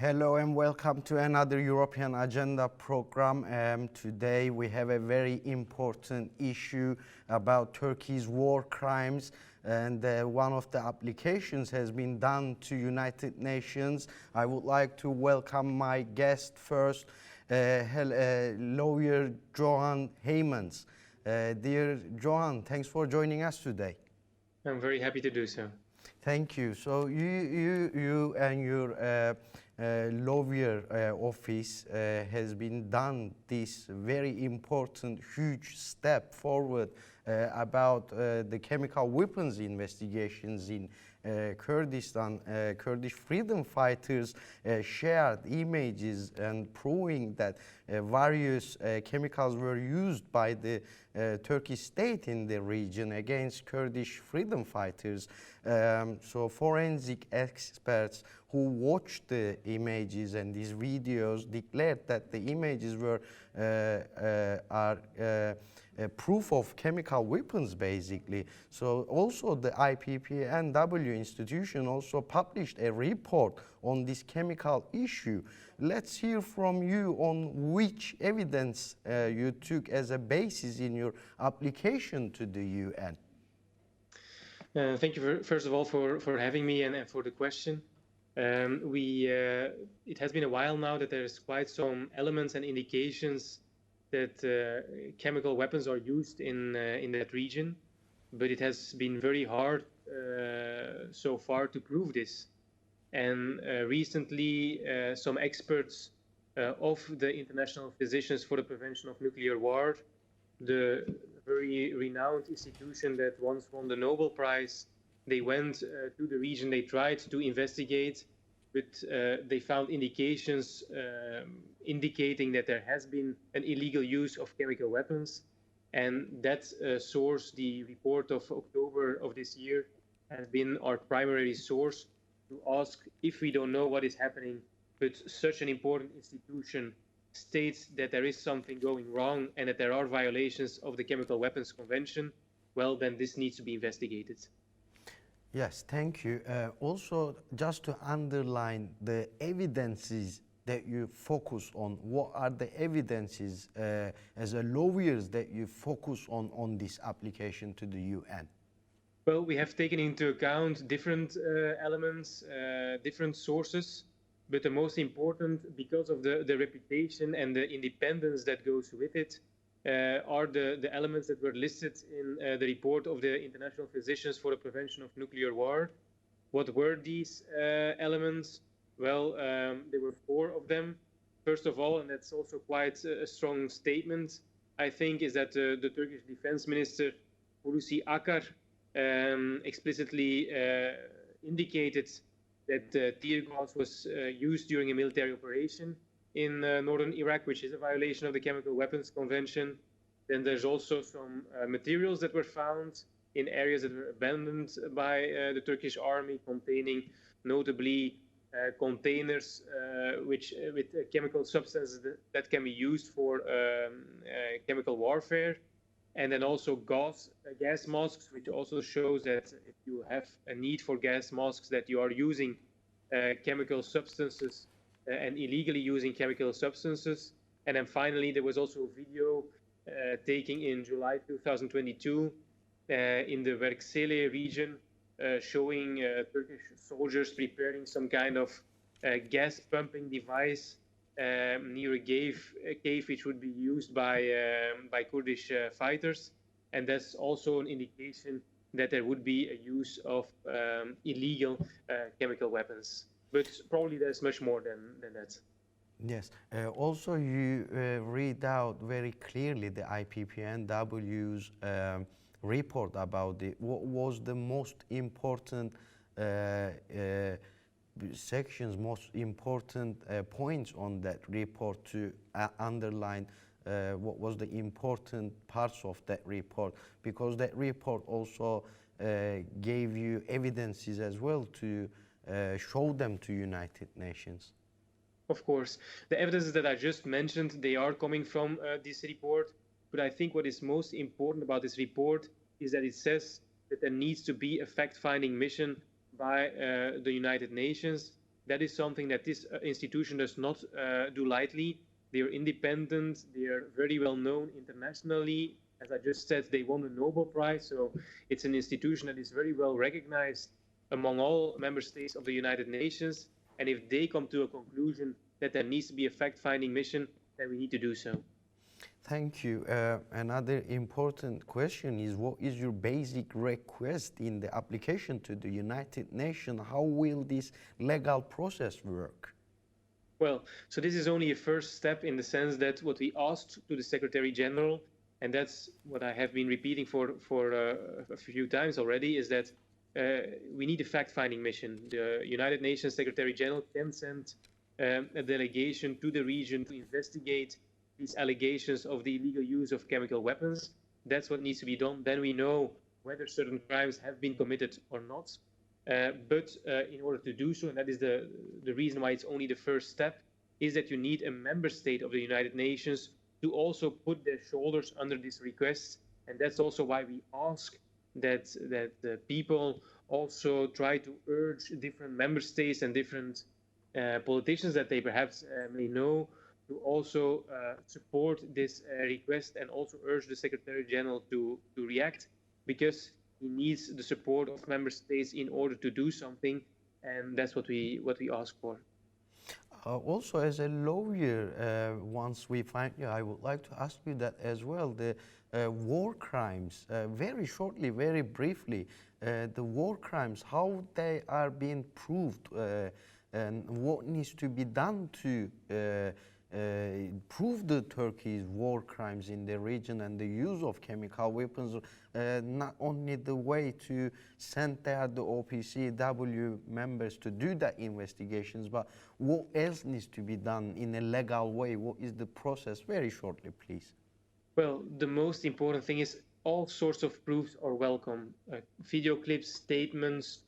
Hello and welcome to another European Agenda program. Today we have a very important issue about Turkey's war crimes, and one of the applications has been done to United Nations. I would like to welcome my guest first, lawyer Johan Heymans. Dear Johan, thanks for joining us today. I'm very happy to do so. Thank you. So you and your lawyer office has been done this very important, huge step forward about the chemical weapons investigations in Kurdistan. Kurdish freedom fighters shared images and proving that various chemicals were used by the Turkish state in the region against Kurdish freedom fighters. So forensic experts who watched the images and these videos declared that the images were proof of chemical weapons, basically. So also the IPPNW institution also published a report on this chemical issue. Let's hear from you on which evidence you took as a basis in your application to the UN. Thank you first of all for having me and for the question. It has been a while now that there's quite some elements and indications that chemical weapons are used in that region, but it has been very hard so far to prove this. And recently, some experts of the International Physicians for the Prevention of Nuclear War, the very renowned institution that once won the Nobel Prize, they went to the region, they tried to investigate, but they found indications indicating that there has been an illegal use of chemical weapons. And that source, the report of October of this year, has been our primary source to ask if we don't know what is happening, but such an important institution states that there is something going wrong and that there are violations of the Chemical Weapons Convention, well, then this needs to be investigated. Yes, thank you. Also, just to underline the evidences that you focus on, what are the evidences as a lawyers that you focus on this application to the UN? Well, we have taken into account different elements, different sources, but the most important, because of the reputation and the independence that goes with it, are the elements that were listed in the report of the International Physicians for the Prevention of Nuclear War. What were these elements? Well, there were 4 of them. First of all, and that's also quite a strong statement, I think, is that the Turkish Defense Minister, Hulusi Akar, explicitly indicated that tear gas was used during a military operation in northern Iraq, which is a violation of the Chemical Weapons Convention. Then there's also some materials that were found in areas that were abandoned by the Turkish army, containing notably containers with chemical substances that can be used for chemical warfare. And then also gas masks, which also shows that if you have a need for gas masks, that you are using chemical substances and illegally using chemical substances. And then finally, there was also a video taken in July 2022 in the Verksele region, showing Turkish soldiers preparing some kind of gas pumping device near a cave which would be used by Kurdish fighters. And that's also an indication that there would be a use of illegal chemical weapons. But probably there's much more than that. Yes. Also, you read out very clearly the IPPNW's report about it. What was the most important sections, most important points on that report to underline what was the important parts of that report? Because that report also gave you evidences as well to show them to United Nations. Of course. The evidences that I just mentioned, they are coming from this report. But I think what is most important about this report is that it says that there needs to be a fact-finding mission by the United Nations. that is something that this institution does not do lightly. They are independent, they are very well known internationally. As I just said, they won the Nobel Prize, so it's an institution that is very well recognized among all member states of the United Nations. And if they come to a conclusion that there needs to be a fact-finding mission, then we need to do so. Thank you. Another important question is, what is your basic request in the application to the United Nations? How will this legal process work? Well, so this is only a first step in the sense that what we asked to the Secretary General, and that's what I have been repeating for a few times already, is that we need a fact-finding mission. The United Nations Secretary General can send a delegation to the region to investigate these allegations of the illegal use of chemical weapons. That's what needs to be done. Then we know whether certain crimes have been committed or not. But in order to do so, and that is the reason why it's only the first step, is that you need a member state of the United Nations to also put their shoulders under this request. And that's also why we ask that the people also try to urge different member states and different politicians that they perhaps may know to also support this request, and also urge the Secretary General to react, because he needs the support of member states in order to do something, and that's what we ask for. Also, as a lawyer, once we find you, I would like to ask you that as well. The war crimes, very shortly, very briefly, the war crimes, how they are being proved, and what needs to be done to prove the Turkey's war crimes in the region and the use of chemical weapons, not only the way to send there the OPCW members to do that investigations, but what else needs to be done in a legal way? What is the process? Very shortly, please. Well, the most important thing is all sorts of proofs are welcome. Video clips, statements,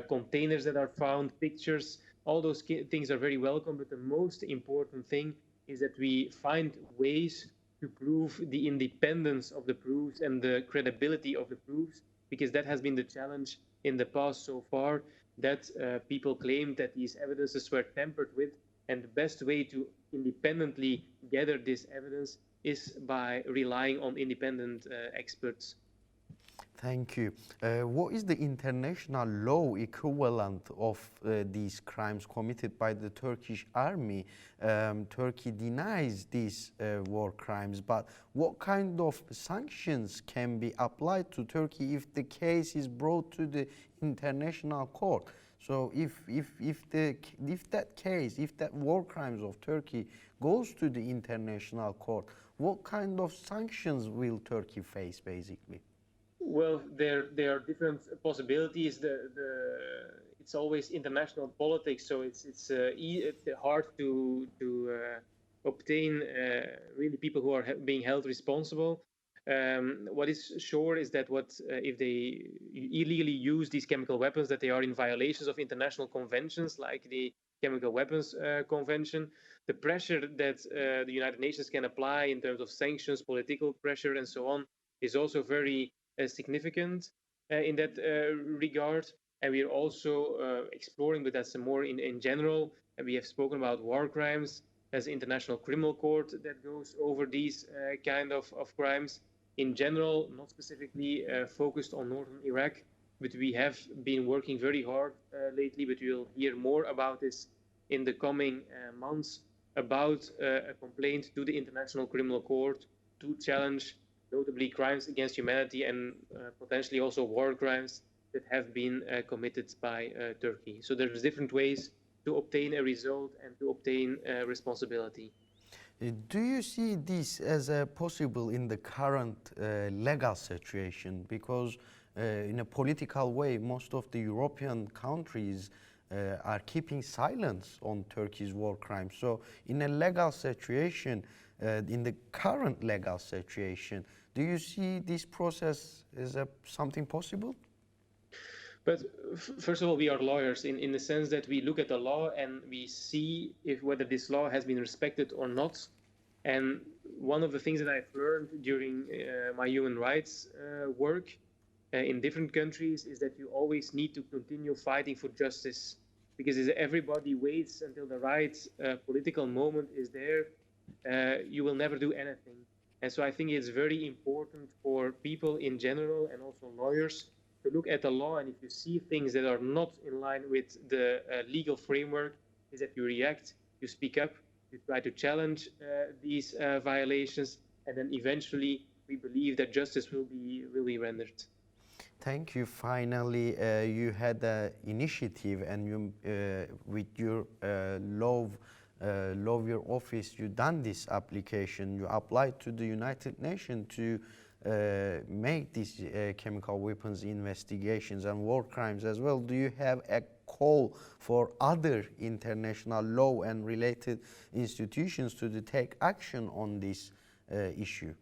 containers that are found, pictures, all those things are very welcome, but the most important thing is that we find ways to prove the independence of the proofs and the credibility of the proofs, because that has been the challenge in the past so far, that people claim that these evidences were tampered with, and the best way to independently gather this evidence is by relying on independent experts. Thank you. What is the international law equivalent of these crimes committed by the Turkish army? Turkey denies these war crimes, but what kind of sanctions can be applied to Turkey if the case is brought to the international court? So if that war crimes of Turkey goes to the international court, what kind of sanctions will Turkey face, basically? Well, there are different possibilities. It's always international politics, so it's hard to obtain really people who are being held responsible. What is sure is that if they illegally use these chemical weapons, that they are in violations of international conventions like the Chemical Weapons Convention. The pressure that the United Nations can apply in terms of sanctions, political pressure, and so on, is also very significant in that regard. And we are also exploring, but that's more in general. And we have spoken about war crimes as an international criminal court that goes over these kind of crimes in general, not specifically focused on northern Iraq, but we have been working very hard lately, but we'll hear more about this in the coming months, about a complaint to the International Criminal Court to challenge notably crimes against humanity and potentially also war crimes that have been committed by Turkey. So there's different ways to obtain a result and to obtain responsibility. Do you see this as possible in the current legal situation? Because in a political way, most of the European countries are keeping silence on Turkey's war crimes. So in a legal situation, in the current legal situation, do you see this process as something possible? But first of all, we are lawyers in the sense that we look at the law and we see whether this law has been respected or not. And one of the things that I've learned during my human rights work in different countries is that you always need to continue fighting for justice. because if everybody waits until the right political moment is there, you will never do anything. And so I think it's very important for people in general and also lawyers to look at the law, and if you see things that are not in line with the legal framework, is that you react, you speak up, you try to challenge these violations, and then eventually we believe that justice will be rendered. Thank you. Finally, you had an initiative, and you, with your lawyer office, you done this application. You applied to the United Nations to make these chemical weapons investigations and war crimes as well. Do you have a call for other international law and related institutions to take action on this issue?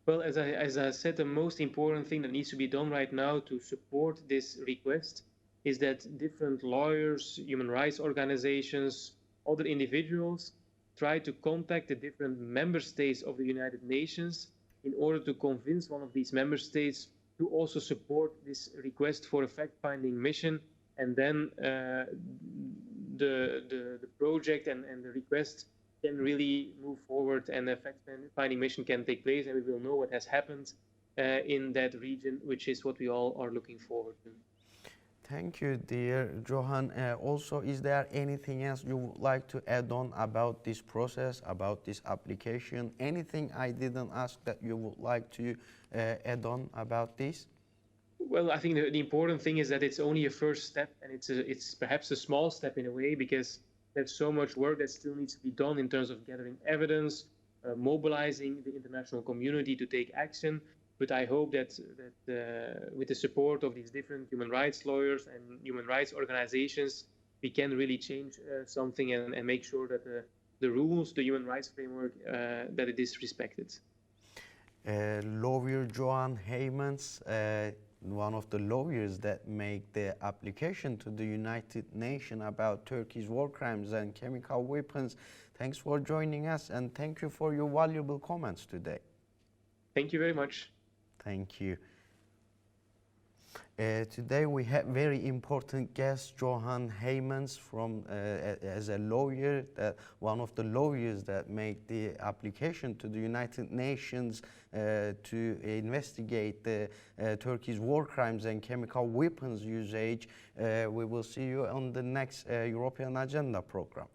Well, as I said, the most important thing that needs to be done right now to support this request is that different lawyers, human rights organizations, other individuals try to contact the different member states of the United Nations in order to convince one of these member states to also support this request for a fact-finding mission, and then the project and the request can really move forward, and the fact-finding mission can take place, and we will know what has happened in that region, which is what we all are looking forward to. Thank you, dear Johan. Also, is there anything else you would like to add on about this process, about this application? Anything I didn't ask that you would like to add on about this? Well, I think the important thing is that it's only a first step, and it's perhaps a small step in a way, because there's so much work that still needs to be done in terms of gathering evidence, mobilizing the international community to take action. But I hope that with the support of these different human rights lawyers and human rights organizations, we can really change something and make sure that the rules, the human rights framework, that it is respected. Lawyer Johan Heymans, one of the lawyers that make the application to the United Nations about Turkey's war crimes and chemical weapons. Thanks for joining us, and thank you for your valuable comments today. Thank you very much. Thank you. Today we have very important guest, Johan Heymans, from as a lawyer, one of the lawyers that make the application to the United Nations to investigate the Turkey's war crimes and chemical weapons usage. We will see you on the next European Agenda program.